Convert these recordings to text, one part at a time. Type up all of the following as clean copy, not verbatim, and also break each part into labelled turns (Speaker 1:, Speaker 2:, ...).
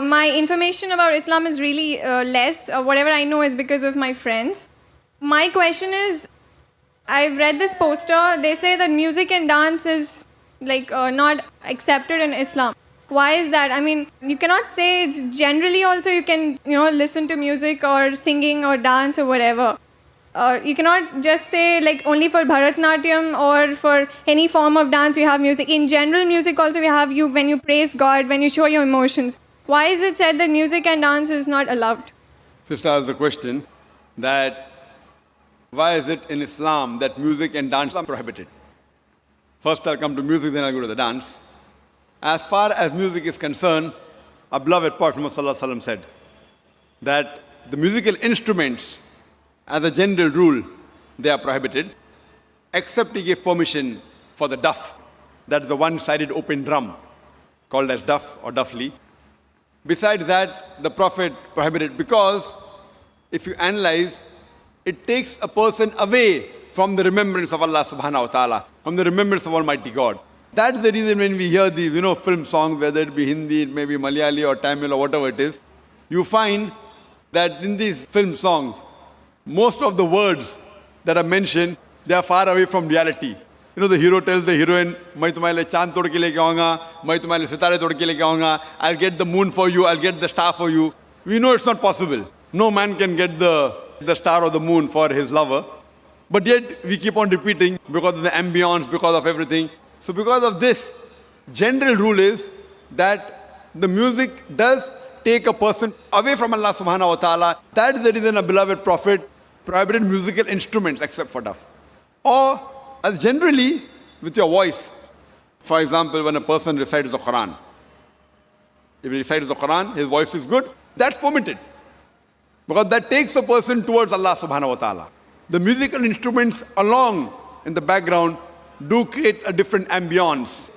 Speaker 1: My information about Islam is really less. Whatever I know is because of my friends. My question is, I've read this poster. They say that music and dance is not accepted in Islam. Why is that? I mean, you cannot say it's generally also you can, listen to music or singing or dance or whatever. You cannot just say only for Bharatnatyam or for any form of dance you have music. In general music also we have you when you praise God, when you show your emotions. Why is it said that music and dance is not allowed?
Speaker 2: Sister asked the question that why is it in Islam that music and dance are prohibited? First I'll come to music, then I'll go to the dance. As far as music is concerned, our beloved Prophet ﷺ said that the musical instruments, as a general rule, they are prohibited, except he gave permission for the duff. That's the one-sided open drum, called as duff or duffli. Besides that, the Prophet prohibited because, if you analyze, it takes a person away from the remembrance of Allah subhanahu wa ta'ala, from the remembrance of Almighty God. That's the reason when we hear these, film songs, whether it be Hindi, it may be Malayali or Tamil or whatever it is, you find that in these film songs, most of the words that are mentioned, they are far away from reality. The hero tells the heroine, "Main tumhare liye chand tod ke leke aunga, main tumhare liye sitare tod ke leke aunga, I'll get the moon for you, I'll get the star for you." We know it's not possible. No man can get the star or the moon for his lover. But yet, we keep on repeating because of the ambience, because of everything. So because of this, general rule is that the music does take a person away from Allah subhanahu wa ta'ala. That is the reason a beloved Prophet prohibited musical instruments except for duff. Or, as generally, with your voice. For example, when a person recites the Quran. If he recites the Quran, his voice is good, that's permitted. Because that takes a person towards Allah subhanahu wa ta'ala. The musical instruments along in the background do create a different ambience.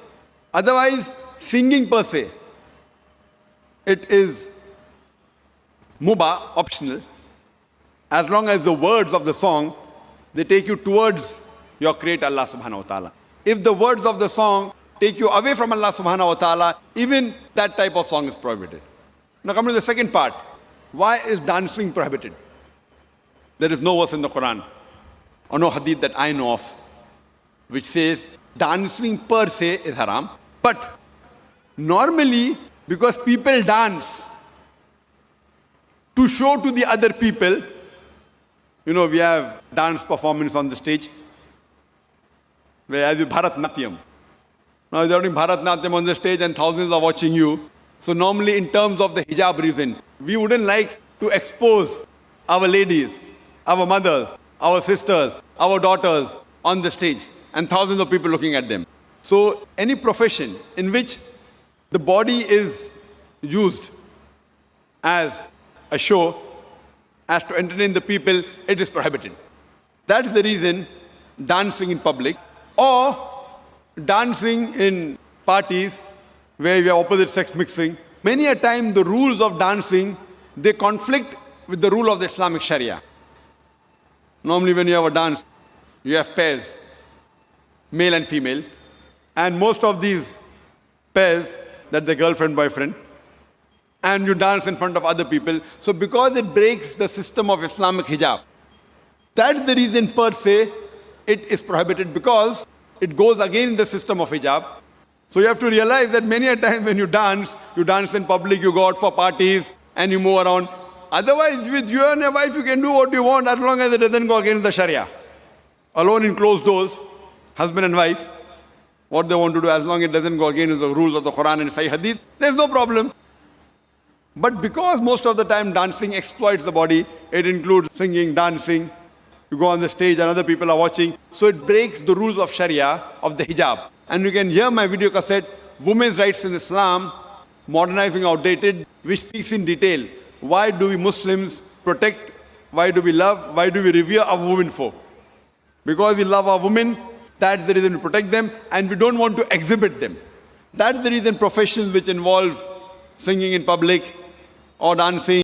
Speaker 2: Otherwise, singing per se, it is mubah, optional, as long as the words of the song, they take you towards your Creator Allah subhanahu wa ta'ala. If the words of the song take you away from Allah subhanahu wa ta'ala, even that type of song is prohibited. Now come to the second part. Why is dancing prohibited? There is no verse in the Quran or no hadith that I know of which says dancing per se is haram. But normally, because people dance to show to the other people, we have dance performance on the stage, whereas you Bharatnatyam. Now you're doing Bharatnatyam on the stage and thousands are watching you. So normally in terms of the hijab reason, we wouldn't like to expose our ladies, our mothers, our sisters, our daughters on the stage and thousands of people looking at them. So any profession in which the body is used as a show, as to entertain the people, it is prohibited. That's the reason dancing in public or dancing in parties where we have opposite sex mixing, many a time the rules of dancing, they conflict with the rule of the Islamic Sharia. Normally when you have a dance, you have pairs, male and female, and most of these pairs, that's the girlfriend, boyfriend, and you dance in front of other people. So because it breaks the system of Islamic hijab, that's the reason per se it is prohibited, because it goes against the system of hijab. So you have to realize that many a time when you dance in public, you go out for parties and you move around. Otherwise, with you and your wife, you can do what you want as long as it doesn't go against the Sharia. Alone in closed doors, husband and wife, what they want to do, as long as it doesn't go against the rules of the Quran and Sahih Hadith, there's no problem. But because most of the time dancing exploits the body, it includes singing, dancing, you go on the stage and other people are watching, so it breaks the rules of Sharia, of the hijab. And you can hear my video cassette, Women's Rights in Islam, Modernizing Outdated, which speaks in detail. Why do we Muslims protect, why do we love, why do we revere our women for? Because we love our women, that's the reason we protect them, and we don't want to exhibit them. That's the reason professions which involve singing in public or dancing